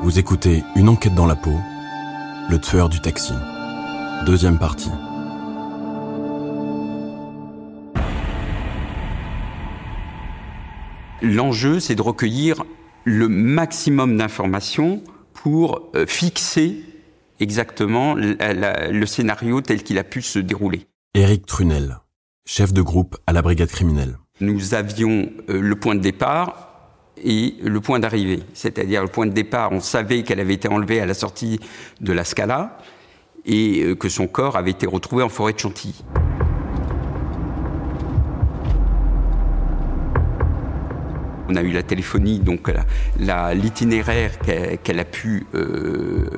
Vous écoutez Une enquête dans la peau, le tueur du taxi. Deuxième partie. L'enjeu, c'est de recueillir le maximum d'informations pour fixer exactement le scénario tel qu'il a pu se dérouler. Éric Trunel, chef de groupe à la brigade criminelle. Nous avions le point de départ et le point d'arrivée. C'est-à-dire le point de départ, on savait qu'elle avait été enlevée à la sortie de la Scala et que son corps avait été retrouvé en forêt de Chantilly. On a eu la téléphonie, donc l'itinéraire qu'elle a pu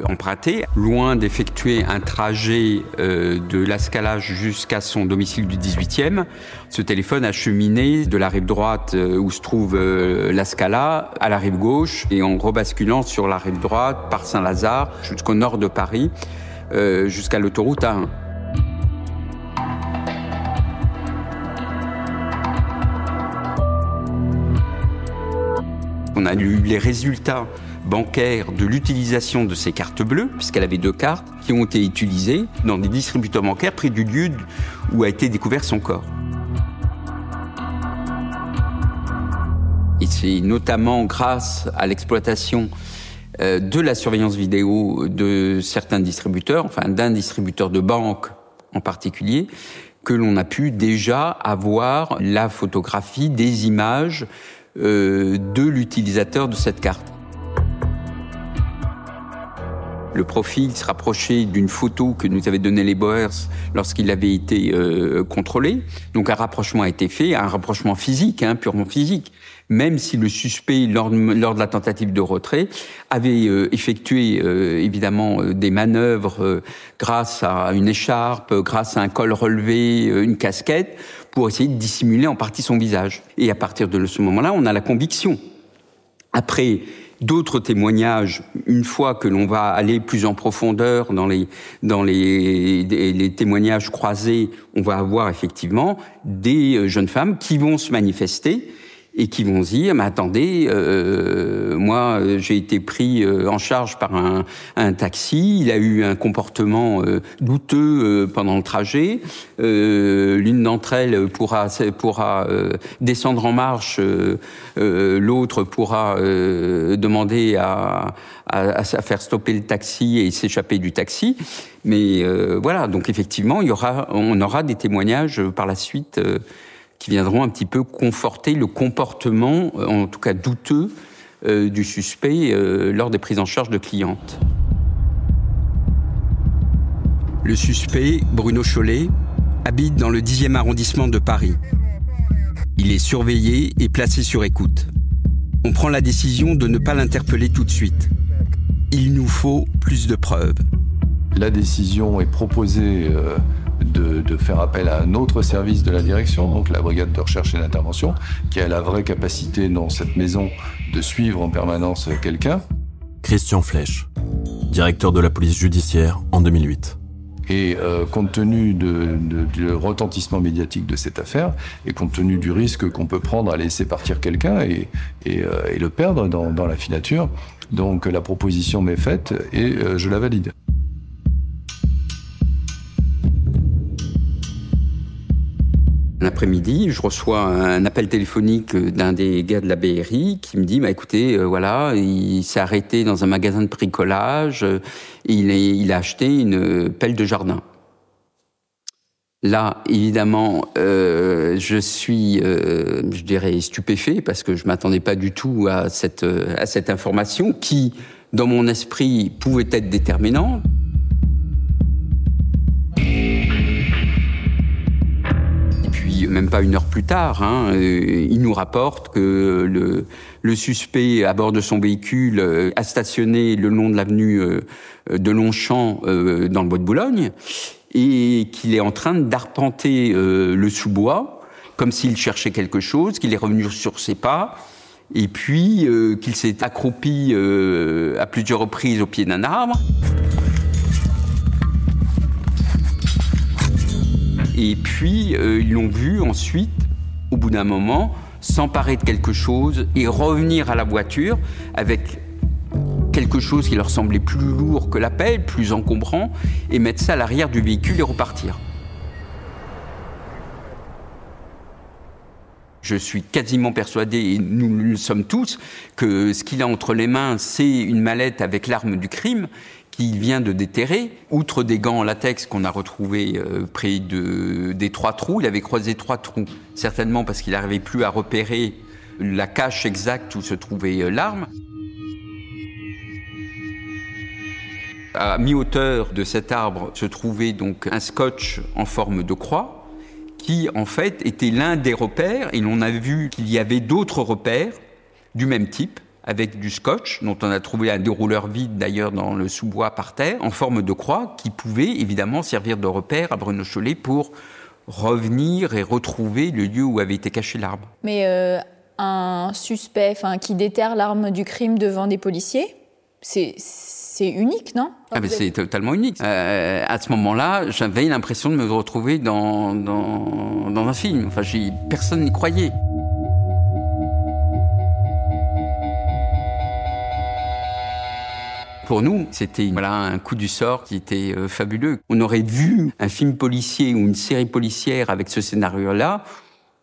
emprunter. Loin d'effectuer un trajet de la Scala jusqu'à son domicile du 18e, ce téléphone a cheminé de la rive droite où se trouve la Scala à la rive gauche et en rebasculant sur la rive droite par Saint-Lazare jusqu'au nord de Paris, jusqu'à l'autoroute A1. On a eu les résultats bancaires de l'utilisation de ces cartes bleues, puisqu'elle avait 2 cartes, qui ont été utilisées dans des distributeurs bancaires près du lieu où a été découvert son corps. Et c'est notamment grâce à l'exploitation de la surveillance vidéo de certains distributeurs, enfin d'un distributeur de banque en particulier, que l'on a pu déjà avoir la photographie des images de l'utilisateur de cette carte. Le profil se rapprochait d'une photo que nous avaient donnée les Boers lorsqu'il avait été contrôlé. Donc un rapprochement a été fait, un rapprochement physique, purement physique. Même si le suspect, lors de la tentative de retrait, avait effectué évidemment des manœuvres grâce à une écharpe, grâce à un col relevé, une casquette, pour essayer de dissimuler en partie son visage. Et à partir de ce moment-là, on a la conviction. Après d'autres témoignages, une fois que l'on va aller plus en profondeur dans les témoignages croisés, on va avoir effectivement des jeunes femmes qui vont se manifester et qui vont se dire, mais attendez, moi j'ai été pris en charge par un taxi, il a eu un comportement douteux pendant le trajet, l'une d'entre elles pourra descendre en marche, l'autre pourra demander à faire stopper le taxi et s'échapper du taxi, mais voilà, donc effectivement on aura des témoignages par la suite qui viendront un petit peu conforter le comportement, en tout cas douteux, du suspect lors des prises en charge de clientes. Le suspect, Bruno Chollet, habite dans le 10e arrondissement de Paris. Il est surveillé et placé sur écoute. On prend la décision de ne pas l'interpeller tout de suite. Il nous faut plus de preuves. La décision est proposée de faire appel à un autre service de la direction, donc la brigade de recherche et d'intervention, qui a la vraie capacité dans cette maison de suivre en permanence quelqu'un. Christian Flech, directeur de la police judiciaire en 2008. Et compte tenu du retentissement médiatique de cette affaire, et compte tenu du risque qu'on peut prendre à laisser partir quelqu'un et le perdre dans la filature, donc la proposition m'est faite et je la valide. L'après-midi, je reçois un appel téléphonique d'un des gars de la BRI qui me dit écoutez, voilà, il s'est arrêté dans un magasin de bricolage, il a acheté une pelle de jardin. Là, évidemment, je suis, je dirais, stupéfait parce que je m'attendais pas du tout à cette information qui, dans mon esprit, pouvait être déterminante. Même pas une heure plus tard, il nous rapporte que le suspect à bord de son véhicule a stationné le long de l'avenue de Longchamp dans le bois de Boulogne et qu'il est en train d'arpenter le sous-bois comme s'il cherchait quelque chose, qu'il est revenu sur ses pas et puis qu'il s'est accroupi à plusieurs reprises au pied d'un arbre. Et puis, ils l'ont vu ensuite, au bout d'un moment, s'emparer de quelque chose et revenir à la voiture avec quelque chose qui leur semblait plus lourd que la pelle, plus encombrant, et mettre ça à l'arrière du véhicule et repartir. Je suis quasiment persuadé, et nous le sommes tous, que ce qu'il a entre les mains, c'est une mallette avec l'arme du crime qu'il vient de déterrer. Outre des gants en latex qu'on a retrouvés près des 3 trous, il avait croisé 3 trous, certainement parce qu'il n'arrivait plus à repérer la cache exacte où se trouvait l'arme. À mi-hauteur de cet arbre se trouvait donc un scotch en forme de croix, qui en fait était l'un des repères, et l'on a vu qu'il y avait d'autres repères du même type, avec du scotch, dont on a trouvé un dérouleur vide d'ailleurs dans le sous-bois par terre, en forme de croix, qui pouvait évidemment servir de repère à Bruno Chollet pour revenir et retrouver le lieu où avait été caché l'arme. Mais un suspect qui déterre l'arme du crime devant des policiers, c'est unique, non ? C'est totalement unique. À ce moment-là, j'avais l'impression de me retrouver dans un film. Personne n'y croyait. Pour nous, c'était un coup du sort qui était fabuleux. On aurait vu un film policier ou une série policière avec ce scénario-là,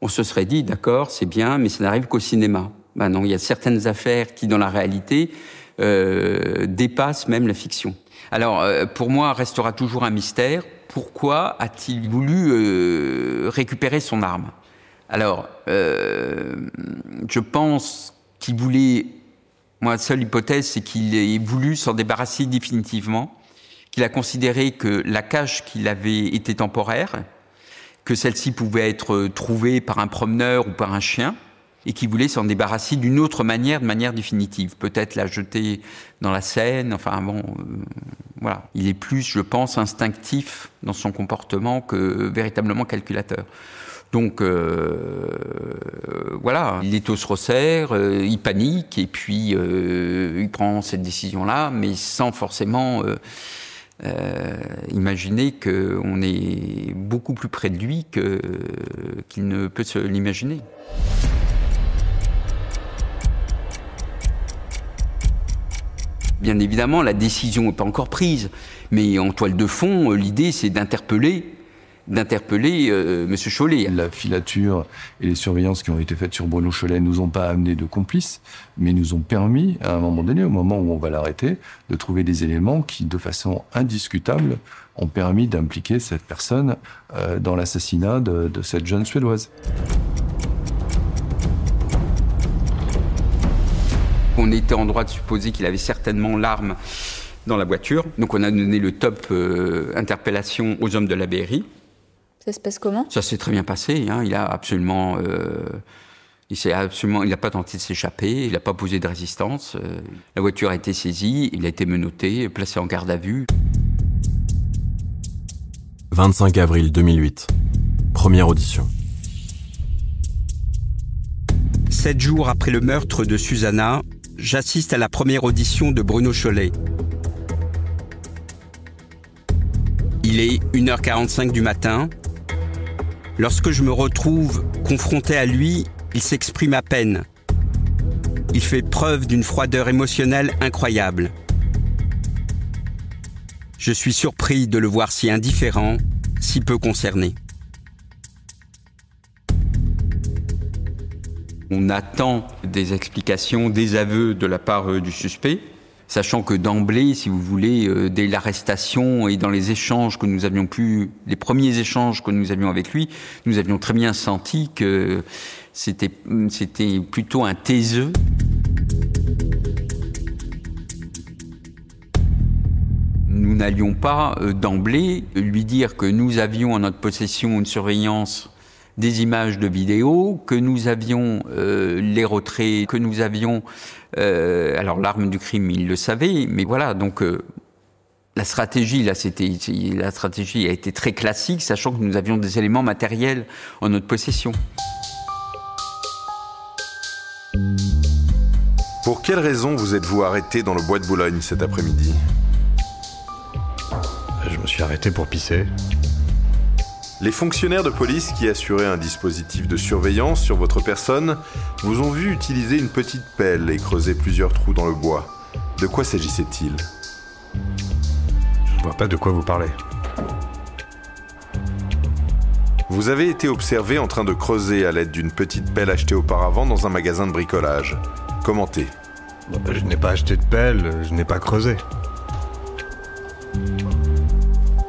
on se serait dit, d'accord, c'est bien, mais ça n'arrive qu'au cinéma. Non, il y a certaines affaires qui, dans la réalité, dépassent même la fiction. Alors, pour moi, restera toujours un mystère. Pourquoi a-t-il voulu récupérer son arme ? Alors, je pense qu'il voulait... Moi, la seule hypothèse, c'est qu'il ait voulu s'en débarrasser définitivement, qu'il a considéré que la cache qu'il avait était temporaire, que celle-ci pouvait être trouvée par un promeneur ou par un chien, et qu'il voulait s'en débarrasser d'une autre manière, de manière définitive. Peut-être la jeter dans la Seine, voilà. Il est plus, je pense, instinctif dans son comportement que véritablement calculateur. Donc, voilà, l'étau se resserre, il panique, et puis il prend cette décision-là, mais sans forcément imaginer qu'on est beaucoup plus près de lui qu'il ne peut se l'imaginer. Bien évidemment, la décision n'est pas encore prise, mais en toile de fond, l'idée, c'est d'interpeller M. Chollet. La filature et les surveillances qui ont été faites sur Bruno Chollet ne nous ont pas amené de complices, mais nous ont permis, à un moment donné, au moment où on va l'arrêter, de trouver des éléments qui, de façon indiscutable, ont permis d'impliquer cette personne dans l'assassinat de cette jeune Suédoise. On était en droit de supposer qu'il avait certainement l'arme dans la voiture. Donc on a donné le top interpellation aux hommes de la BRI. Ça se passe comment ? Ça s'est très bien passé. Il a absolument... il n'a pas tenté de s'échapper, il n'a pas posé de résistance. La voiture a été saisie, il a été menotté, placé en garde à vue. 25 avril 2008. Première audition. 7 jours après le meurtre de Susanna, j'assiste à la première audition de Bruno Chollet. Il est 1h45 du matin. Lorsque je me retrouve confronté à lui, il s'exprime à peine. Il fait preuve d'une froideur émotionnelle incroyable. Je suis surpris de le voir si indifférent, si peu concerné. On attend des explications, des aveux de la part du suspect, sachant que d'emblée, si vous voulez, dès l'arrestation et dans les échanges que nous avions les premiers échanges que nous avions avec lui, nous avions très bien senti que c'était plutôt un taiseux. Nous n'allions pas d'emblée lui dire que nous avions en notre possession une surveillance des images de vidéo, que nous avions les retraits, que nous avions... alors l'arme du crime, il le savait, mais voilà, donc la stratégie a été très classique, sachant que nous avions des éléments matériels en notre possession. Pour quelle raison vous êtes-vous arrêté dans le bois de Boulogne cet après-midi ? Je me suis arrêté pour pisser. Les fonctionnaires de police qui assuraient un dispositif de surveillance sur votre personne vous ont vu utiliser une petite pelle et creuser plusieurs trous dans le bois. De quoi s'agissait-il ? Je vois pas de quoi vous parlez. Vous avez été observé en train de creuser à l'aide d'une petite pelle achetée auparavant dans un magasin de bricolage. Commentez. Je n'ai pas acheté de pelle, je n'ai pas creusé.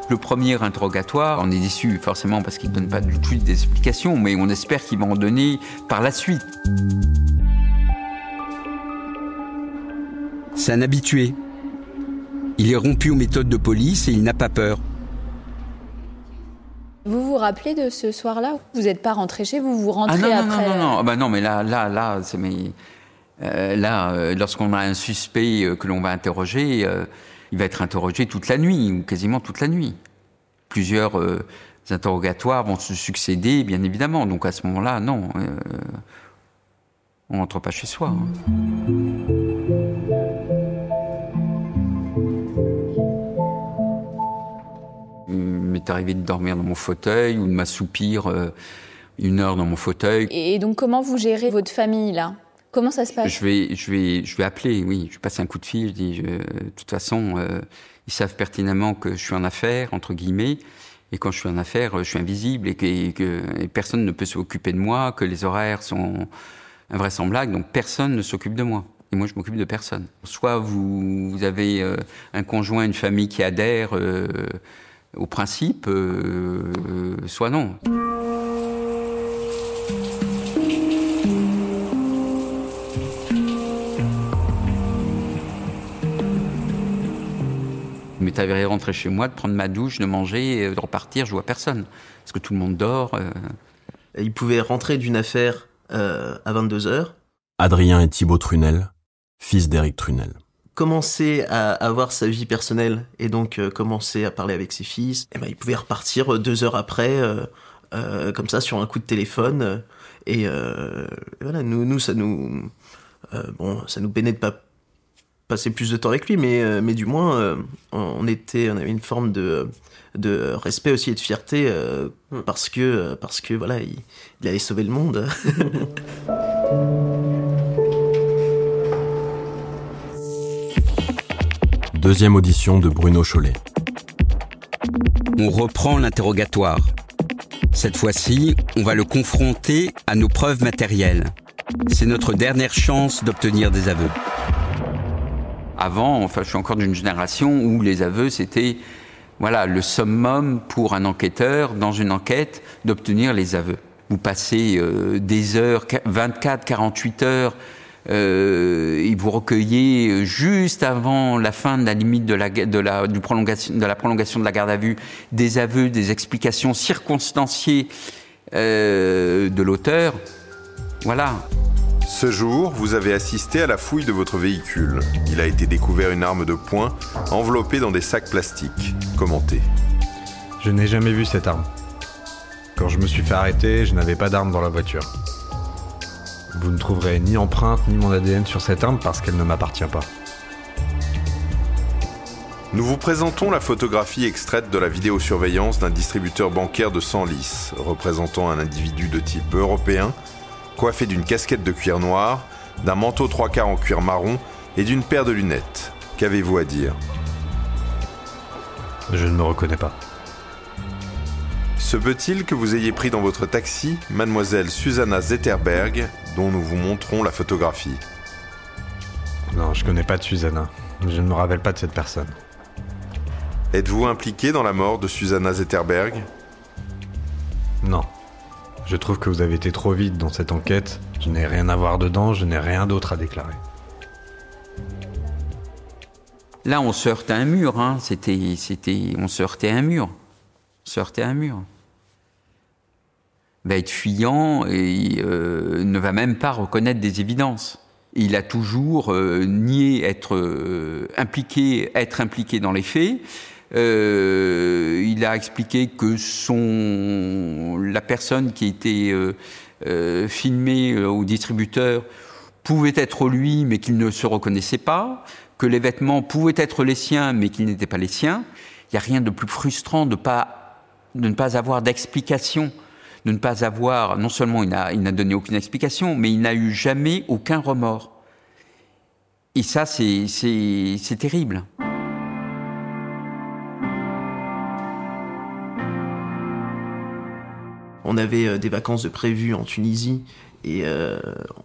Le premier interrogatoire, on est déçu forcément parce qu'il ne donne pas du tout d'explications, mais on espère qu'il va en donner par la suite. C'est un habitué. Il est rompu aux méthodes de police et il n'a pas peur. Vous vous rappelez de ce soir-là ? Vous n'êtes pas rentré chez vous, vous rentrez après... Non. Bah non, mais là, c'est lorsqu'on a un suspect que l'on va interroger, il va être interrogé toute la nuit, ou quasiment toute la nuit. Plusieurs interrogatoires vont se succéder, bien évidemment. Donc à ce moment-là, non, on ne rentre pas chez soi. Hein. Il m'est arrivé de dormir dans mon fauteuil ou de m'assoupir 1 heure dans mon fauteuil. Et donc comment vous gérez votre famille, là ? Comment ça se passe ? Je vais appeler, oui. Je passe un coup de fil. Je dis, de toute façon, ils savent pertinemment que je suis en affaires, entre guillemets. Et quand je suis en affaires, je suis invisible et que personne ne peut s'occuper de moi, que les horaires sont invraisemblables. Donc personne ne s'occupe de moi. Et moi, je m'occupe de personne. Soit vous avez un conjoint, une famille qui adhère au principe, soit non. Il m'est arrivé de rentrer chez moi, de prendre ma douche, de manger, de repartir, je vois personne. Parce que tout le monde dort. Il pouvait rentrer d'une affaire à 22h. Adrien et Thibaut Trunel, fils d'Éric Trunel. Commencer à avoir sa vie personnelle et donc commencer à parler avec ses fils. Et ben, il pouvait repartir 2 heures après, comme ça, sur un coup de téléphone. Et voilà, nous ça nous... ça nous peinait de pas passer plus de temps avec lui, mais du moins, on avait une forme de respect aussi et de fierté, parce que voilà, il allait sauver le monde. Deuxième audition de Bruno Chollet. On reprend l'interrogatoire. Cette fois-ci, on va le confronter à nos preuves matérielles. C'est notre dernière chance d'obtenir des aveux. Avant, je suis encore d'une génération où les aveux, c'était le summum pour un enquêteur, dans une enquête, d'obtenir les aveux. Vous passez des heures, 24, 48 heures, et vous recueillez juste avant la fin de la limite de la prolongation de la garde à vue des aveux, des explications circonstanciées de l'auteur. Voilà. Ce jour, vous avez assisté à la fouille de votre véhicule. Il a été découvert une arme de poing enveloppée dans des sacs plastiques. Commentez. Je n'ai jamais vu cette arme. Quand je me suis fait arrêter, je n'avais pas d'arme dans la voiture. Vous ne trouverez ni empreinte ni mon ADN sur cette arme parce qu'elle ne m'appartient pas. Nous vous présentons la photographie extraite de la vidéosurveillance d'un distributeur bancaire de Senlis, représentant un individu de type européen, coiffé d'une casquette de cuir noir, d'un manteau 3/4 en cuir marron et d'une paire de lunettes. Qu'avez-vous à dire ? Je ne me reconnais pas. Se peut-il que vous ayez pris dans votre taxi mademoiselle Susanna Zetterberg, dont nous vous montrons la photographie ? Non, je connais pas de Susanna. Je ne me rappelle pas de cette personne. Êtes-vous impliqué dans la mort de Susanna Zetterberg ? Non. Je trouve que vous avez été trop vite dans cette enquête. Je n'ai rien à voir dedans, je n'ai rien d'autre à déclarer. Là, on se heurte à un mur. On se heurtait à un mur. Va être fuyant et ne va même pas reconnaître des évidences. Il a toujours nié être impliqué dans les faits. Il a expliqué que la personne qui était filmée au distributeur pouvait être lui, mais qu'il ne se reconnaissait pas, que les vêtements pouvaient être les siens, mais qu'ils n'étaient pas les siens. Il n'y a rien de plus frustrant de ne pas avoir d'explication, de ne pas avoir... Non seulement il n'a donné aucune explication, mais il n'a eu jamais aucun remords. Et ça, c'est terrible. On avait des vacances de prévues en Tunisie et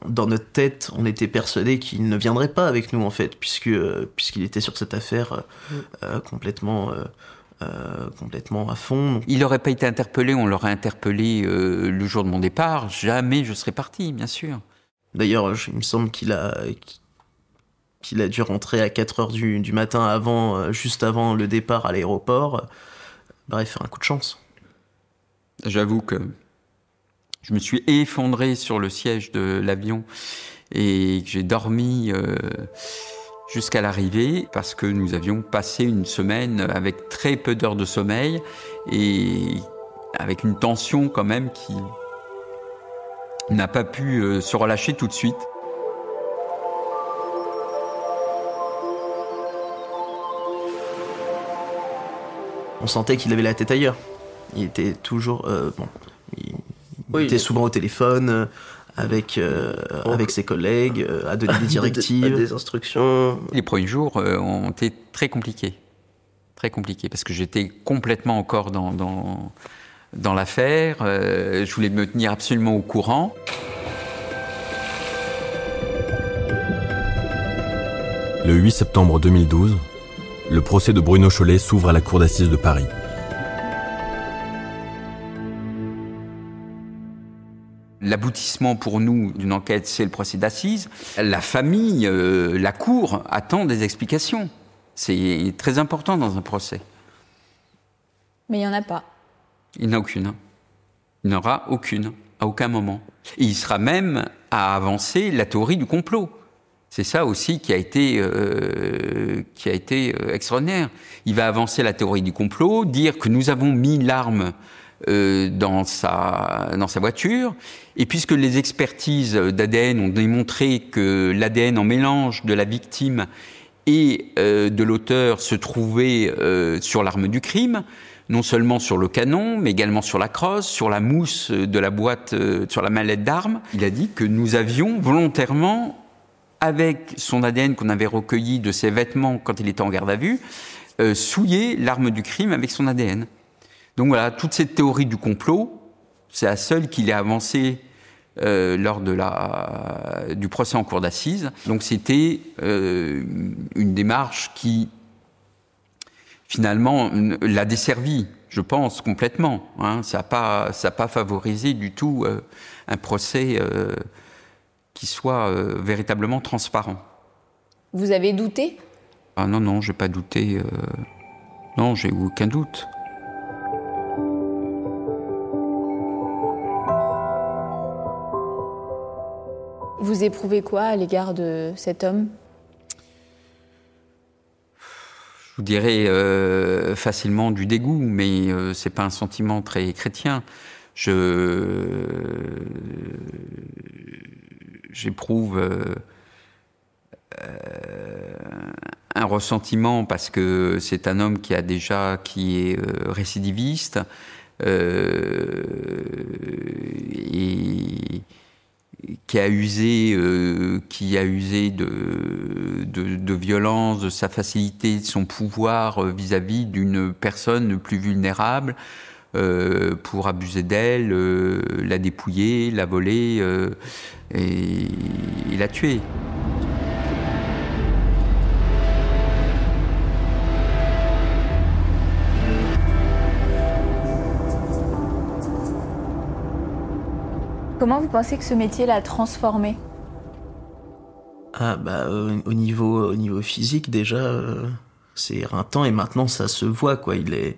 dans notre tête, on était persuadé qu'il ne viendrait pas avec nous en fait, puisqu'il était sur cette affaire complètement à fond. Il n'aurait pas été interpellé, on l'aurait interpellé le jour de mon départ. Jamais je serais parti, bien sûr. D'ailleurs, il me semble qu'il a dû rentrer à 4h du matin juste avant le départ à l'aéroport. Bref, un coup de chance. J'avoue que je me suis effondré sur le siège de l'avion et que j'ai dormi jusqu'à l'arrivée parce que nous avions passé une semaine avec très peu d'heures de sommeil et avec une tension quand même qui n'a pas pu se relâcher tout de suite. On sentait qu'il avait la tête ailleurs. Il était toujours... il était souvent au téléphone avec ses collègues, à donner des directives, des instructions. Les premiers jours ont été très compliqués. Très compliqués, parce que j'étais complètement encore dans l'affaire. Je voulais me tenir absolument au courant. Le 8 septembre 2012, le procès de Bruno Chollet s'ouvre à la cour d'assises de Paris. L'aboutissement pour nous d'une enquête, c'est le procès d'assises. La famille, la cour attend des explications. C'est très important dans un procès. Mais il n'y en a pas. Il n'y en a aucune. Il n'y en aura aucune, à aucun moment. Et il sera même à avancer la théorie du complot. C'est ça aussi qui a été extraordinaire. Il va avancer la théorie du complot, dire que nous avons mis l'arme dans sa voiture, et puisque les expertises d'ADN ont démontré que l'ADN en mélange de la victime et de l'auteur se trouvait sur l'arme du crime, non seulement sur le canon, mais également sur la crosse, sur la mousse de la boîte, sur la mallette d'armes, il a dit que nous avions volontairement, avec son ADN qu'on avait recueilli de ses vêtements quand il était en garde à vue, souillé l'arme du crime avec son ADN. Donc voilà, toute cette théorie du complot, c'est la seule qu'il ait avancée lors du procès en cour d'assises. Donc c'était une démarche qui, finalement, l'a desservi, je pense, complètement. Hein. Ça n'a pas favorisé du tout un procès qui soit véritablement transparent. Vous avez douté ? Ah non, j'ai pas douté. Non, j'ai aucun doute. Vous éprouvez quoi à l'égard de cet homme ? Je vous dirais facilement du dégoût, mais c'est pas un sentiment très chrétien. J'éprouve un ressentiment parce que c'est un homme qui est récidiviste et qui a usé de violence, de sa facilité, de son pouvoir vis-à-vis d'une personne plus vulnérable pour abuser d'elle, la dépouiller, la voler et la tuer. Comment vous pensez que ce métier l'a transformé ? Au niveau physique déjà, c'est éreintant et maintenant ça se voit quoi. Il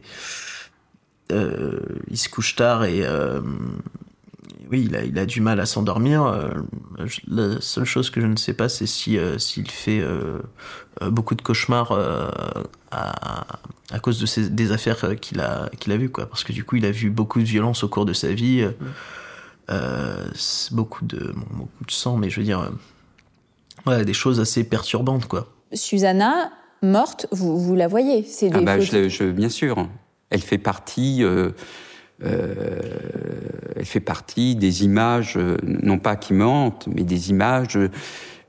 se couche tard et oui, il a du mal à s'endormir. La seule chose que je ne sais pas, c'est s'il fait beaucoup de cauchemars à cause de des affaires qu'il a vues quoi. Parce que du coup, il a vu beaucoup de violence au cours de sa vie. Beaucoup de sang, mais je veux dire, des choses assez perturbantes, quoi. Susanna, morte, vous la voyez, c'est des photos. Bien sûr. Elle fait partie des images, non pas qui me hantent, mais des images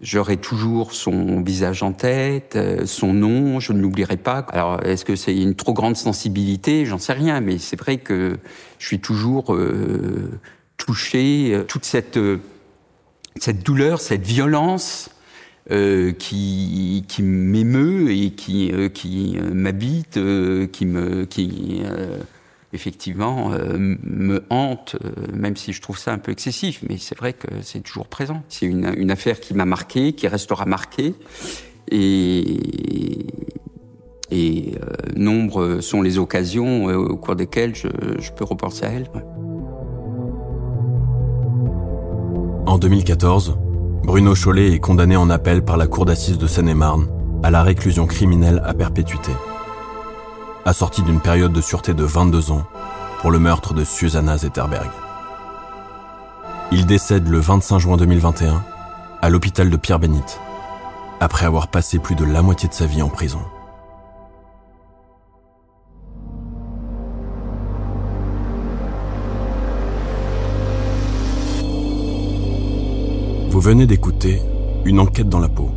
J'aurai toujours son visage en tête, son nom, je ne l'oublierai pas. Alors, est-ce que c'est une trop grande sensibilité ? J'en sais rien, mais c'est vrai que je suis toujours touché. Toute cette douleur, cette violence qui m'émeut et qui m'habite, qui effectivement me hante, même si je trouve ça un peu excessif, mais c'est vrai que c'est toujours présent. C'est une affaire qui m'a marqué, qui restera marquée, et nombreux sont les occasions au cours desquelles je peux repenser à elle. Ouais. En 2014, Bruno Chollet est condamné en appel par la cour d'assises de Seine-et-Marne à la réclusion criminelle à perpétuité, assorti d'une période de sûreté de 22 ans pour le meurtre de Susanna Zetterberg. Il décède le 25 juin 2021 à l'hôpital de Pierre-Bénite, après avoir passé plus de la moitié de sa vie en prison. Vous venez d'écouter Une enquête dans la peau.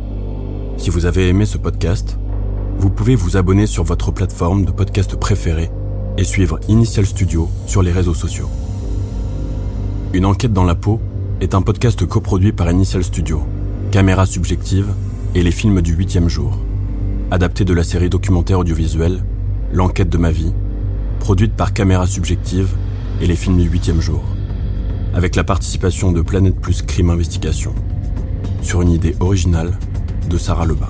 Si vous avez aimé ce podcast, vous pouvez vous abonner sur votre plateforme de podcast préférée et suivre Initial Studio sur les réseaux sociaux. Une enquête dans la peau est un podcast coproduit par Initial Studio, Caméra Subjective et les films du 8e jour, adapté de la série documentaire audiovisuelle L'enquête de ma vie, produite par Caméra Subjective et les films du 8e jour, avec la participation de Planète Plus Crime Investigation, sur une idée originale de Sarah Lebas.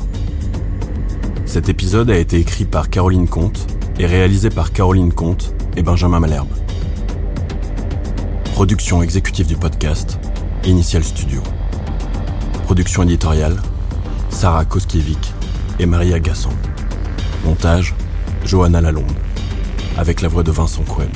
Cet épisode a été écrit par Caroline Comte et réalisé par Caroline Comte et Benjamin Malherbe. Production exécutive du podcast, Initial Studio. Production éditoriale, Sarah Koskiewicz et Maria Gassan. Montage, Johanna Lalonde, avec la voix de Vincent Cohen.